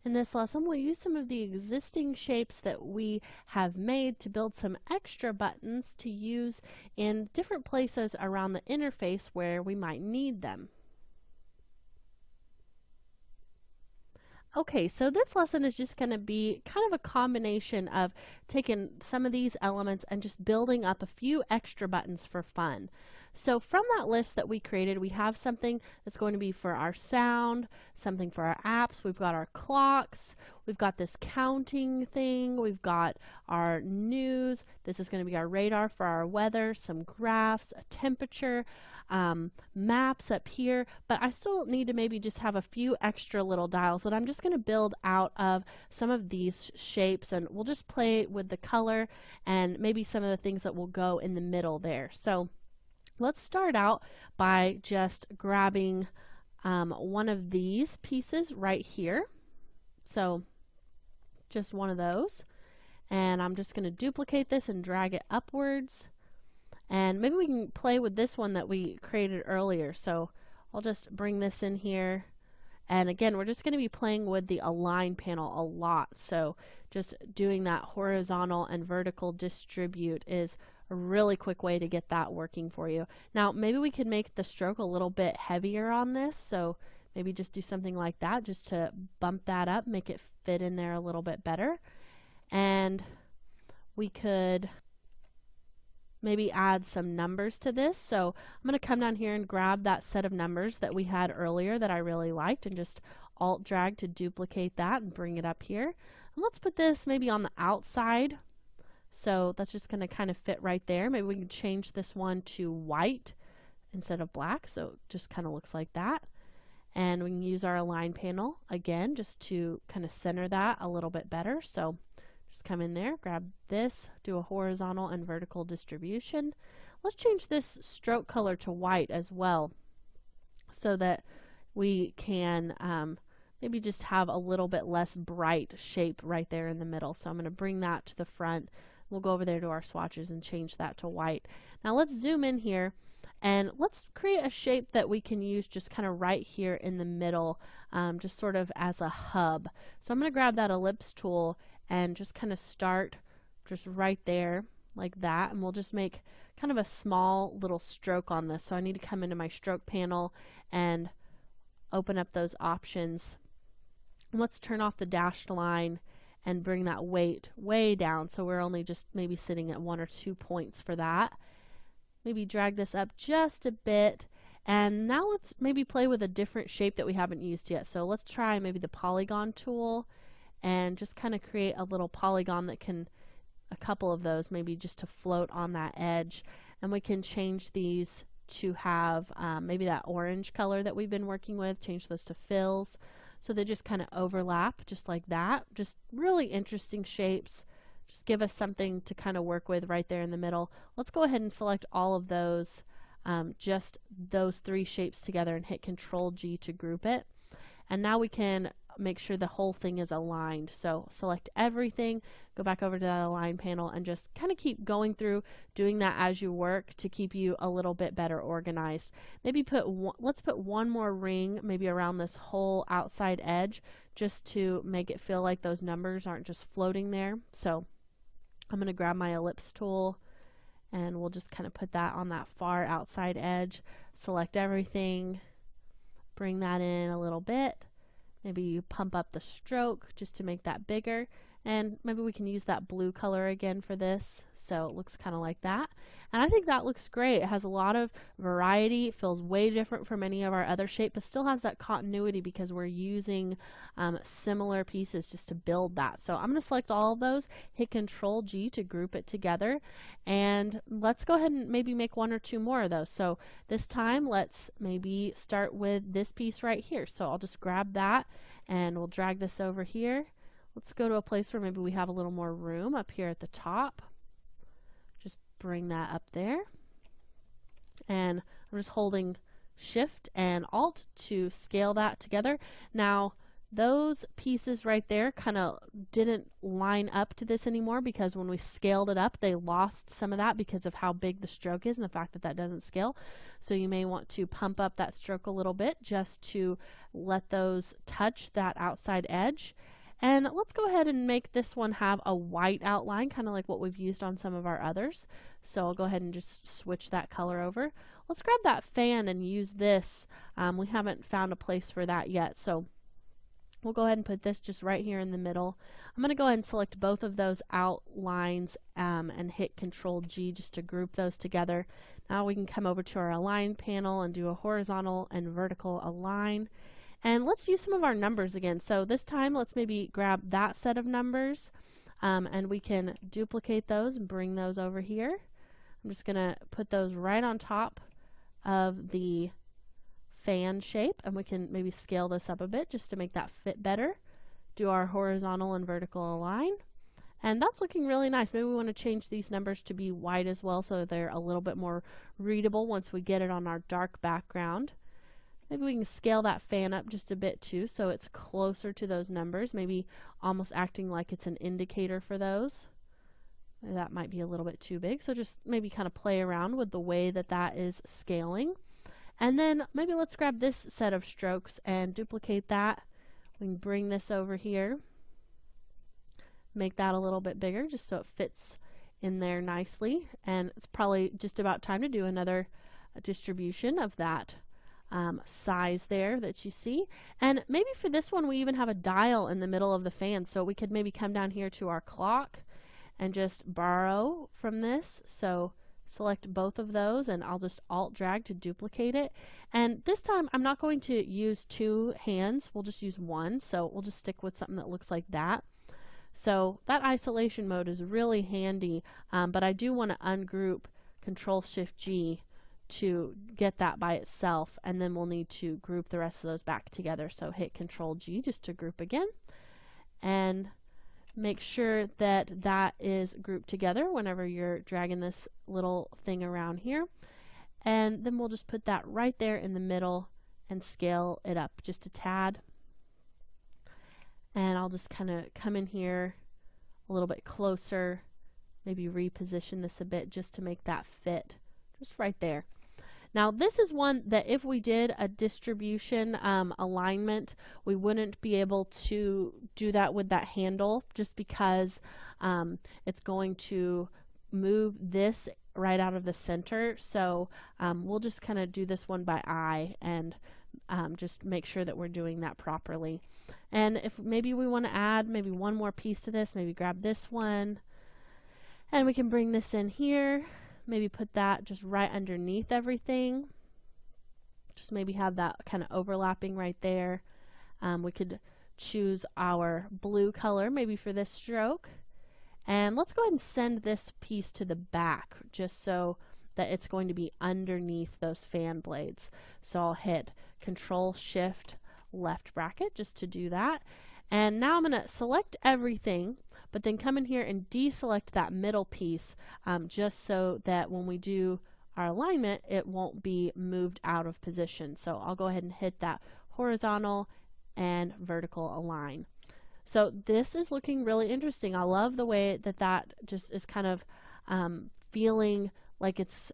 In this lesson, we'll use some of the existing shapes that we have made to build some extra buttons to use in different places around the interface where we might need them. Okay, so this lesson is just going to be kind of a combination of taking some of these elements and just building up a few extra buttons for fun. So from that list that we created, we have something that's going to be for our sound, something for our apps, we've got our clocks, we've got this counting thing, we've got our news, this is going to be our radar for our weather, some graphs, a temperature, maps up here, but I still need to maybe just have a few extra little dials that I'm just going to build out of some of these shapes, and we'll just play with the color and maybe some of the things that will go in the middle there. So let's start out by just grabbing one of these pieces right here. So just one of those, and I'm just going to duplicate this and drag it upwards. And maybe we can play with this one that we created earlier. So I'll just bring this in here. And again, we're just going to be playing with the align panel a lot. So just doing that horizontal and vertical distribute is a really quick way to get that working for you. Now, maybe we could make the stroke a little bit heavier on this. So maybe just do something like that just to bump that up, make it fit in there a little bit better. And we could maybe add some numbers to this. So I'm going to come down here and grab that set of numbers that we had earlier that I really liked and just alt drag to duplicate that and bring it up here. And let's put this maybe on the outside. So that's just going to kind of fit right there. Maybe we can change this one to white instead of black. So it just kind of looks like that. And we can use our align panel again just to kind of center that a little bit better. So just come in there, grab this, do a horizontal and vertical distribution. Let's change this stroke color to white as well so that we can maybe just have a little bit less bright shape right there in the middle. So I'm going to bring that to the front. We'll go over there to our swatches and change that to white. Now let's zoom in here and let's create a shape that we can use just kind of right here in the middle, just sort of as a hub. So I'm going to grab that ellipse tool and just kind of start just right there like that, and we'll just make kind of a small little stroke on this. So I need to come into my stroke panel and open up those options. And let's turn off the dashed line and bring that weight way down so we're only just maybe sitting at 1 or 2 points for that. Maybe drag this up just a bit, and now let's maybe play with a different shape that we haven't used yet. So let's try maybe the polygon tool and just kind of create a little polygon that can, a couple of those maybe just to float on that edge. And we can change these to have maybe that orange color that we've been working with, change those to fills so they just kind of overlap just like that. Just really interesting shapes. Just give us something to kind of work with right there in the middle. Let's go ahead and select all of those, just those 3 shapes together, and hit Control G to group it. And now we can make sure the whole thing is aligned. So select everything, go back over to that align panel, and just kind of keep going through doing that as you work to keep you a little bit better organized. Maybe let's put one more ring maybe around this whole outside edge just to make it feel like those numbers aren't just floating there. So I'm going to grab my ellipse tool and we'll just kind of put that on that far outside edge. Select everything, bring that in a little bit. Maybe you pump up the stroke just to make that bigger, and maybe we can use that blue color again for this so it looks kind of like that. And I think that looks great. It has a lot of variety. It feels way different from any of our other shapes, but still has that continuity because we're using similar pieces just to build that. So I'm going to select all of those, hit Control G to group it together, and let's go ahead and maybe make 1 or 2 more of those. So this time let's maybe start with this piece right here. So I'll just grab that and we'll drag this over here. Let's go to a place where maybe we have a little more room up here at the top. Just bring that up there. And I'm just holding Shift and Alt to scale that together. Now, those pieces right there kind of didn't line up to this anymore because when we scaled it up, they lost some of that because of how big the stroke is and the fact that that doesn't scale. So you may want to pump up that stroke a little bit just to let those touch that outside edge. And let's go ahead and make this one have a white outline, kind of like what we've used on some of our others. So I'll go ahead and just switch that color over. Let's grab that fan and use this. We haven't found a place for that yet, so we'll go ahead and put this just right here in the middle. I'm going to go ahead and select both of those outlines and hit Control G just to group those together. Now we can come over to our Align panel and do a horizontal and vertical align. And let's use some of our numbers again. So this time, let's maybe grab that set of numbers and we can duplicate those and bring those over here. I'm just going to put those right on top of the fan shape, and we can maybe scale this up a bit just to make that fit better. Do our horizontal and vertical align. And that's looking really nice. Maybe we want to change these numbers to be white as well so they're a little bit more readable once we get it on our dark background. Maybe we can scale that fan up just a bit too so it's closer to those numbers, maybe almost acting like it's an indicator for those. That might be a little bit too big, so just maybe kind of play around with the way that that is scaling. And then maybe let's grab this set of strokes and duplicate that. We can bring this over here, make that a little bit bigger just so it fits in there nicely. And it's probably just about time to do another distribution of that size there that you see. And maybe for this one we even have a dial in the middle of the fan, so we could maybe come down here to our clock and just borrow from this. So select both of those and I'll just Alt drag to duplicate it. And this time I'm not going to use two hands, we'll just use one, so we'll just stick with something that looks like that. So that isolation mode is really handy, but I do want to ungroup Control Shift G to get that by itself, and then we'll need to group the rest of those back together. So hit Control G just to group again, and make sure that that is grouped together whenever you're dragging this little thing around here. And then we'll just put that right there in the middle and scale it up just a tad. And I'll just kind of come in here a little bit closer, maybe reposition this a bit just to make that fit just right there. Now this is one that if we did a distribution alignment, we wouldn't be able to do that with that handle just because it's going to move this right out of the center. So we'll just kind of do this one by eye and just make sure that we're doing that properly. And if maybe we want to add maybe one more piece to this, maybe grab this one and we can bring this in here. Maybe put that just right underneath everything. Just maybe have that kind of overlapping right there. We could choose our blue color maybe for this stroke. And let's go ahead and send this piece to the back just so that it's going to be underneath those fan blades. So I'll hit Control Shift left bracket just to do that. And now I'm going to select everything, but then come in here and deselect that middle piece just so that when we do our alignment, it won't be moved out of position. So I'll go ahead and hit that horizontal and vertical align. So this is looking really interesting. I love the way that that just is kind of feeling like it's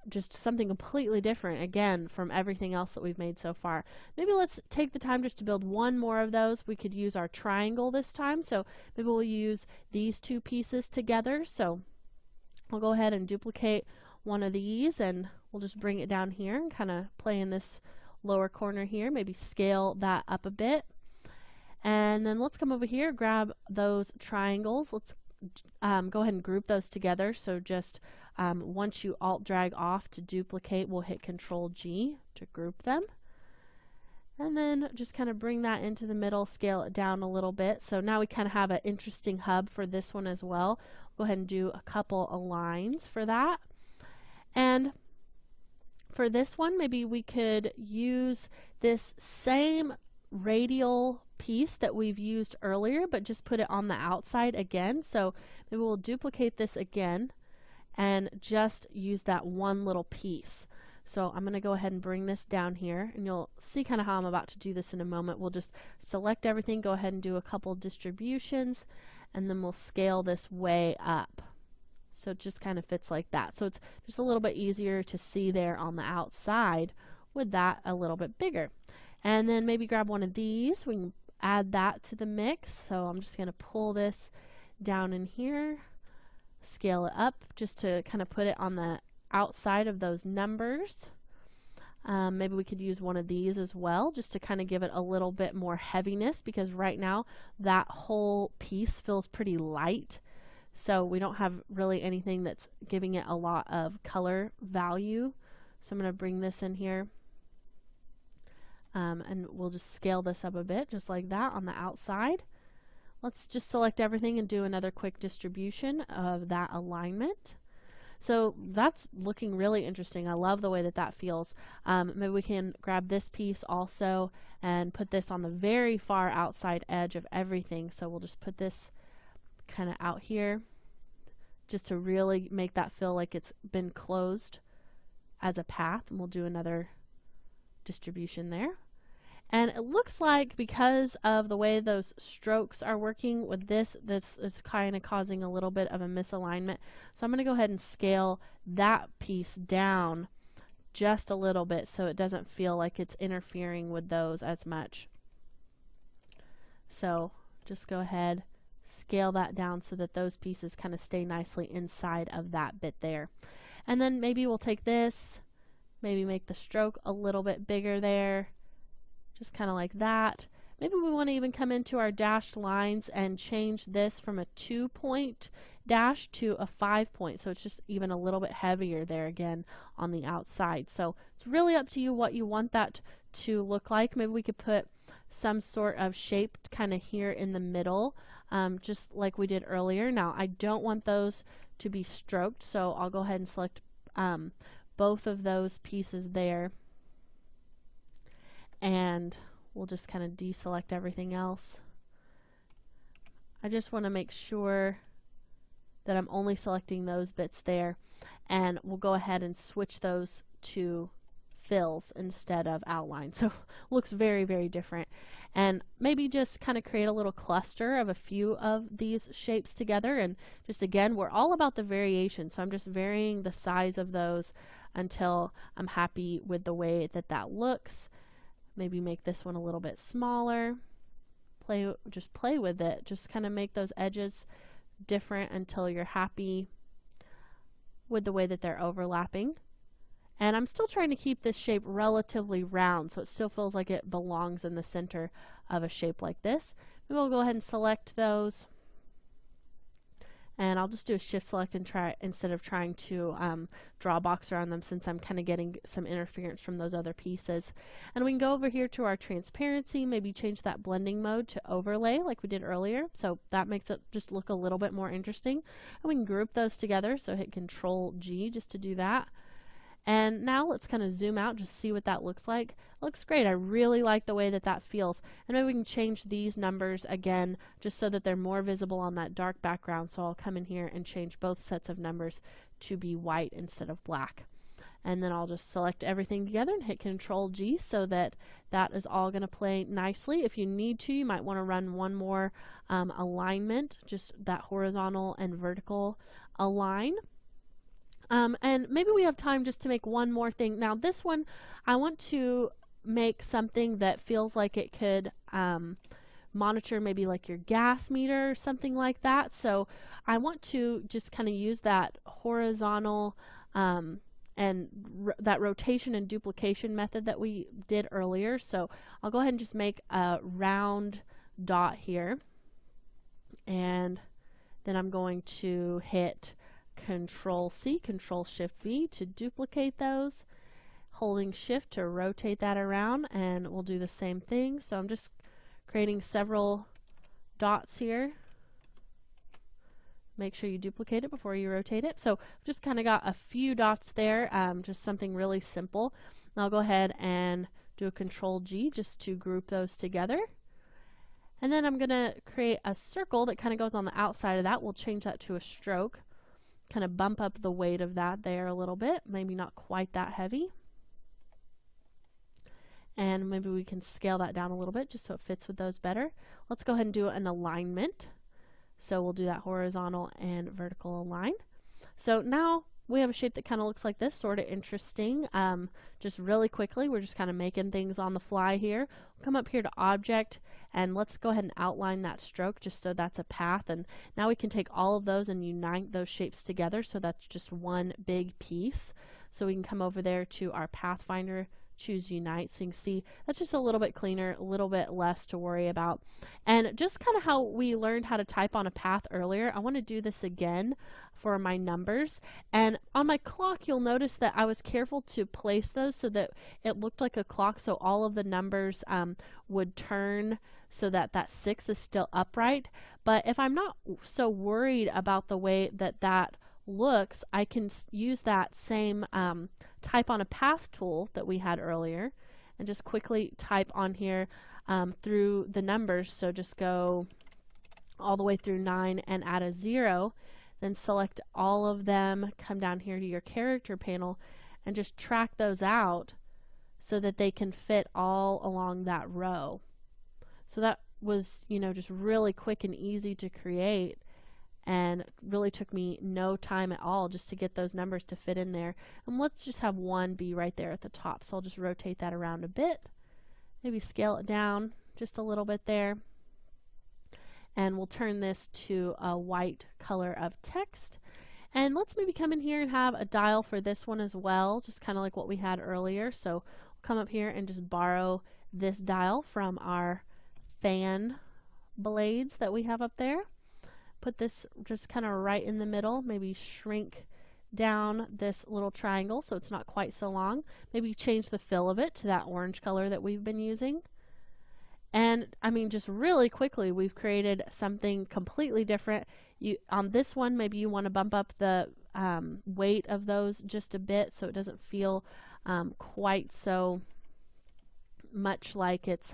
just something completely different again from everything else that we've made so far. Maybe let's take the time just to build one more of those. We could use our triangle this time, so maybe we'll use these two pieces together. So I'll go ahead and duplicate one of these and we'll just bring it down here and kind of play in this lower corner here, maybe scale that up a bit. And then let's come over here, grab those triangles. Let's go ahead and group those together. So just once you Alt drag off to duplicate, we'll hit Control G to group them. And then just kind of bring that into the middle, scale it down a little bit. So now we kind of have an interesting hub for this one as well. Go ahead and do a couple of lines for that. And for this one, maybe we could use this same radial piece that we've used earlier, but just put it on the outside again. So maybe we'll duplicate this again and just use that one little piece. So I'm going to go ahead and bring this down here, and you'll see kind of how I'm about to do this in a moment. We'll just select everything, go ahead and do a couple distributions, and then we'll scale this way up. So it just kind of fits like that. So it's just a little bit easier to see there on the outside with that a little bit bigger. And then maybe grab one of these. We can add that to the mix. So I'm just going to pull this down in here, scale it up just to kind of put it on the outside of those numbers. Maybe we could use one of these as well just to kind of give it a little bit more heaviness, because right now that whole piece feels pretty light. So we don't have really anything that's giving it a lot of color value. So I'm going to bring this in here. And we'll just scale this up a bit just like that on the outside. Let's just select everything and do another quick distribution of that alignment. So that's looking really interesting. I love the way that that feels. Maybe we can grab this piece also and put this on the very far outside edge of everything. So we'll just put this kind of out here just to really make that feel like it's been closed as a path. And we'll do another distribution there. And it looks like because of the way those strokes are working with this is kind of causing a little bit of a misalignment. So I'm going to go ahead and scale that piece down just a little bit so it doesn't feel like it's interfering with those as much. So just go ahead, scale that down so that those pieces kind of stay nicely inside of that bit there. And then maybe we'll take this, maybe make the stroke a little bit bigger there. Just kind of like that. Maybe we want to even come into our dashed lines and change this from a 2-point dash to a 5-point. So it's just even a little bit heavier there again on the outside. So it's really up to you what you want that to look like. Maybe we could put some sort of shape kind of here in the middle, just like we did earlier. Now I don't want those to be stroked, so I'll go ahead and select both of those pieces there. And we'll just kind of deselect everything else. I just want to make sure that I'm only selecting those bits there, and we'll go ahead and switch those to fills instead of outline. So it looks very, very different. And maybe just kind of create a little cluster of a few of these shapes together. And just again, we're all about the variation. So I'm just varying the size of those until I'm happy with the way that that looks. Maybe make this one a little bit smaller. Just play with it. Just kind of make those edges different until you're happy with the way that they're overlapping. And I'm still trying to keep this shape relatively round, so it still feels like it belongs in the center of a shape like this. Maybe we'll go ahead and select those. And I'll just do a shift select and try, instead of trying to draw a box around them, since I'm kind of getting some interference from those other pieces. And we can go over here to our transparency, maybe change that blending mode to overlay like we did earlier. So that makes it just look a little bit more interesting. And we can group those together, so hit Control G just to do that. And now let's kind of zoom out, just see what that looks like. It looks great. I really like the way that that feels. And maybe we can change these numbers again, just so that they're more visible on that dark background. So I'll come in here and change both sets of numbers to be white instead of black. And then I'll just select everything together and hit Control G so that that is all going to play nicely. If you need to, you might want to run one more alignment, just that horizontal and vertical align. And maybe we have time just to make one more thing. Now this one, I want to make something that feels like it could monitor maybe like your gas meter or something like that. So I want to just kind of use that horizontal and that rotation and duplication method that we did earlier. So I'll go ahead and just make a round dot here. And then I'm going to hit Control C, Control Shift V to duplicate those, holding Shift to rotate that around, and we'll do the same thing. So I'm just creating several dots here. Make sure you duplicate it before you rotate it. So just kind of got a few dots there, just something really simple. And I'll go ahead and do a Control G just to group those together. And then I'm going to create a circle that kind of goes on the outside of that. We'll change that to a stroke. Kind of bump up the weight of that there a little bit, maybe not quite that heavy. And maybe we can scale that down a little bit just so it fits with those better. Let's go ahead and do an alignment. So we'll do that horizontal and vertical align. So now we have a shape that kind of looks like this, sort of interesting. Just really quickly, we're just kind of making things on the fly here. We'll come up here to Object, And let's go ahead and outline that stroke just so that's a path. And now we can take all of those and unite those shapes together so that's just one big piece. So we can come over there to our Pathfinder, choose Unite, so you can see that's just a little bit cleaner, a little bit less to worry about. And just kind of how we learned how to type on a path earlier, I want to do this again for my numbers. And on my clock, you'll notice that I was careful to place those so that it looked like a clock, so all of the numbers would turn so that that 6 is still upright. But if I'm not so worried about the way that that looks, I can use that same type on a path tool that we had earlier and just quickly type on here through the numbers. So just go all the way through 9 and add a 0, then select all of them, come down here to your character panel and just track those out so that they can fit all along that row. So that was, you know, just really quick and easy to create, and really took me no time at all just to get those numbers to fit in there. And let's just have 1 be right there at the top. So I'll just rotate that around a bit, maybe scale it down just a little bit there. And we'll turn this to a white color of text. And let's maybe come in here and have a dial for this one as well, just kind of like what we had earlier. So we'll come up here and just borrow this dial from our fan blades that we have up there. Put this just kind of right in the middle, maybe shrink down this little triangle so it's not quite so long. Maybe change the fill of it to that orange color that we've been using. And I mean, just really quickly, we've created something completely different. On this one, maybe you want to bump up the weight of those just a bit so it doesn't feel quite so much like it's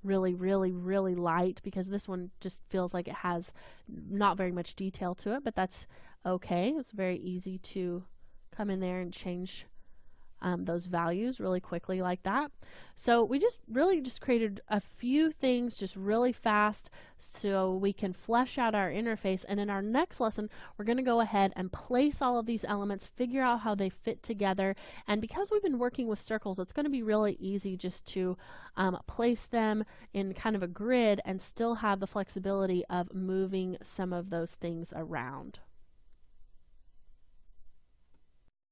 really light, because this one just feels like it has not very much detail to it, but that's okay. It's very easy to come in there and change those values really quickly like that. So we just really created a few things just really fast so we can flesh out our interface. And in our next lesson, we're going to go ahead and place all of these elements, figure out how they fit together. And because we've been working with circles, it's going to be really easy just to place them in kind of a grid and still have the flexibility of moving some of those things around.